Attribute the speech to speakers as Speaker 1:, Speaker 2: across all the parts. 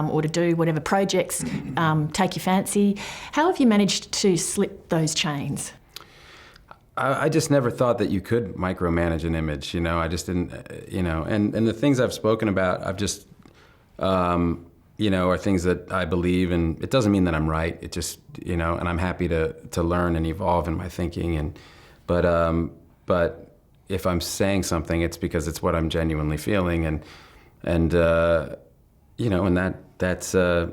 Speaker 1: or to do whatever projects take your fancy. How have you managed to slip those chains?
Speaker 2: I just never thought that you could micromanage an image, you know. I just didn't, you know. And the things I've spoken about, I've just, you know, are things that I believe, and it doesn't mean that I'm right. It just, you know, and I'm happy to learn and evolve in my thinking. But if I'm saying something, it's because it's what I'm genuinely feeling, and you know, and that's I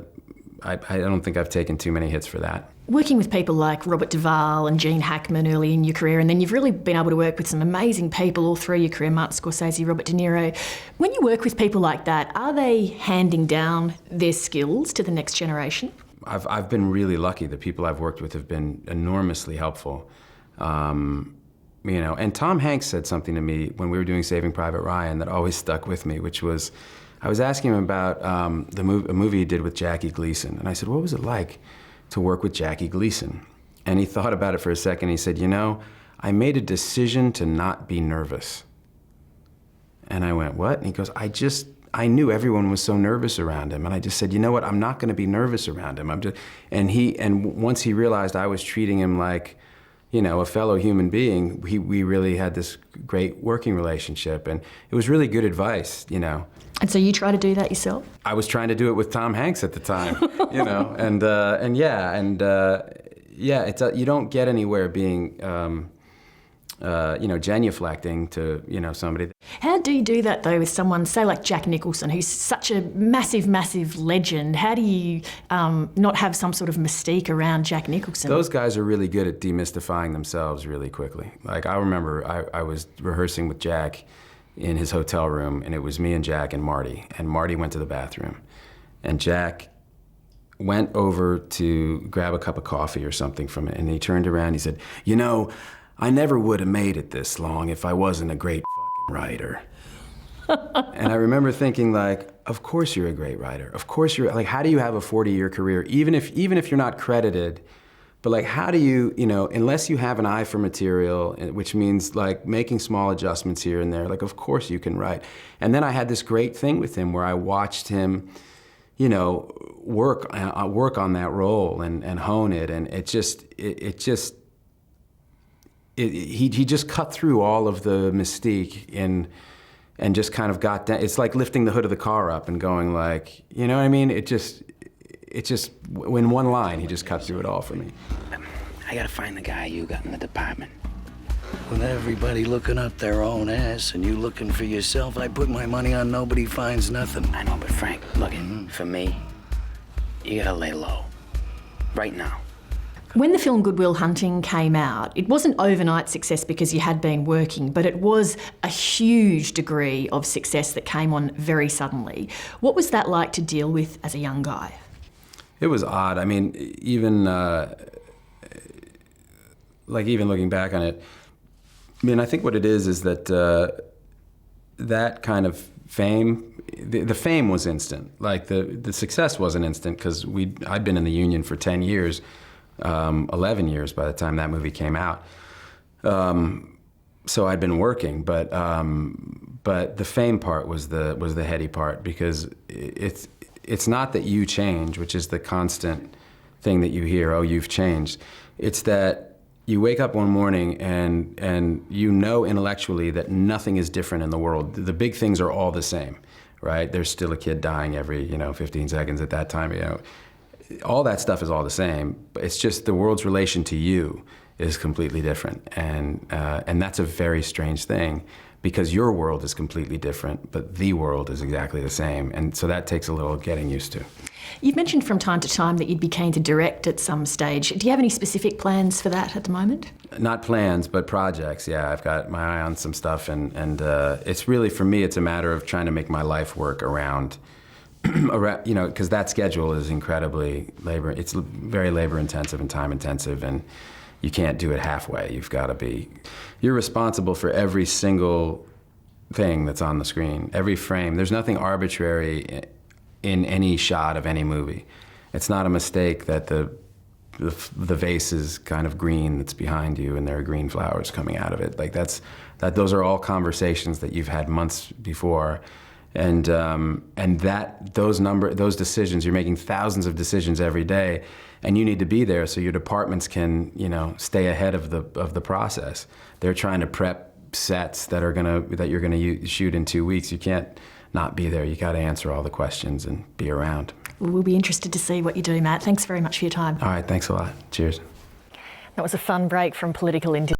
Speaker 2: don't think I've taken too many hits for that.
Speaker 1: Working with people like Robert Duvall and Gene Hackman early in your career, and then you've really been able to work with some amazing people all through your career, Martin Scorsese, Robert De Niro. When you work with people like that, are they handing down their skills to the next generation?
Speaker 2: I've been really lucky. The people I've worked with have been enormously helpful. You know, and Tom Hanks said something to me when we were doing Saving Private Ryan that always stuck with me, which was, I was asking him about a movie he did with Jackie Gleason, and I said, what was it like to work with Jackie Gleason? And he thought about it for a second. He said, you know, I made a decision to not be nervous. And I went, what? And he goes, I knew everyone was so nervous around him. And I just said, you know what, I'm not gonna be nervous around him. And once he realized I was treating him like, you know, a fellow human being, we really had this great working relationship. And it was really good advice, you know.
Speaker 1: And so you try to do that yourself?
Speaker 2: I was trying to do it with Tom Hanks at the time, you know, it's you don't get anywhere being, you know, genuflecting to, you know, somebody.
Speaker 1: How do you do that though with someone, say like Jack Nicholson, who's such a massive, massive legend? How do you not have some sort of mystique around Jack Nicholson?
Speaker 2: Those guys are really good at demystifying themselves really quickly. Like I remember I was rehearsing with Jack in his hotel room, and it was me and Jack and Marty went to the bathroom. And Jack went over to grab a cup of coffee or something from it, and he turned around, he said, you know, I never would have made it this long if I wasn't a great fucking writer. And I remember thinking like, of course you're a great writer. Of course you're, like, how do you have a 40-year career, even if you're not credited, but like, how do you, you know, unless you have an eye for material, which means like making small adjustments here and there, like of course you can write. And then I had this great thing with him where I watched him, you know, work on that role and hone it, and he just cut through all of the mystique and just kind of got down. It's like lifting the hood of the car up and going like, you know what I mean? It just, in one line, he just cut through it all for me.
Speaker 3: I gotta find the guy you got in the department. With everybody looking up their own ass and you looking for yourself, I put my money on nobody finds nothing. I know, but Frank, look, for me, you gotta lay low. Right now.
Speaker 1: When the film Good Will Hunting came out, it wasn't overnight success because you had been working, but it was a huge degree of success that came on very suddenly. What was that like to deal with as a young guy?
Speaker 2: It was odd. I mean, even looking back on it, I mean, I think what it is that that kind of fame, the fame was instant. Like the success wasn't instant because I'd been in the union for 10 years, 11 years by the time that movie came out. So I'd been working, but the fame part was the heady part, because it's not that you change, which is the constant thing that you hear, oh, you've changed. It's that you wake up one morning and you know intellectually that nothing is different in the world. The big things are all the same, right? There's still a kid dying every, 15 seconds at that time, All that stuff is all the same, but it's just the world's relation to you is completely different. And that's a very strange thing, because your world is completely different, but the world is exactly the same. And so that takes a little getting used to.
Speaker 1: You've mentioned from time to time that you'd be keen to direct at some stage. Do you have any specific plans for that at the moment?
Speaker 2: Not plans, but projects, yeah. I've got my eye on some stuff, and it's really, for me, it's a matter of trying to make my life work around, because that schedule is incredibly it's very labor intensive and time intensive, and you can't do it halfway. You're responsible for every single thing that's on the screen, every frame. There's nothing arbitrary in any shot of any movie. It's not a mistake that the vase is kind of green that's behind you and there are green flowers coming out of it. Like those are all conversations that you've had months before. And those decisions, you're making thousands of decisions every day, and you need to be there so your departments can, stay ahead of the process. They're trying to prep sets that you're gonna shoot in 2 weeks. You can't not be there. You got to answer all the questions and be around.
Speaker 1: We'll be interested to see what you do, Matt. Thanks very much for your time.
Speaker 2: All right, thanks a lot. Cheers.
Speaker 1: That was a fun break from political interview.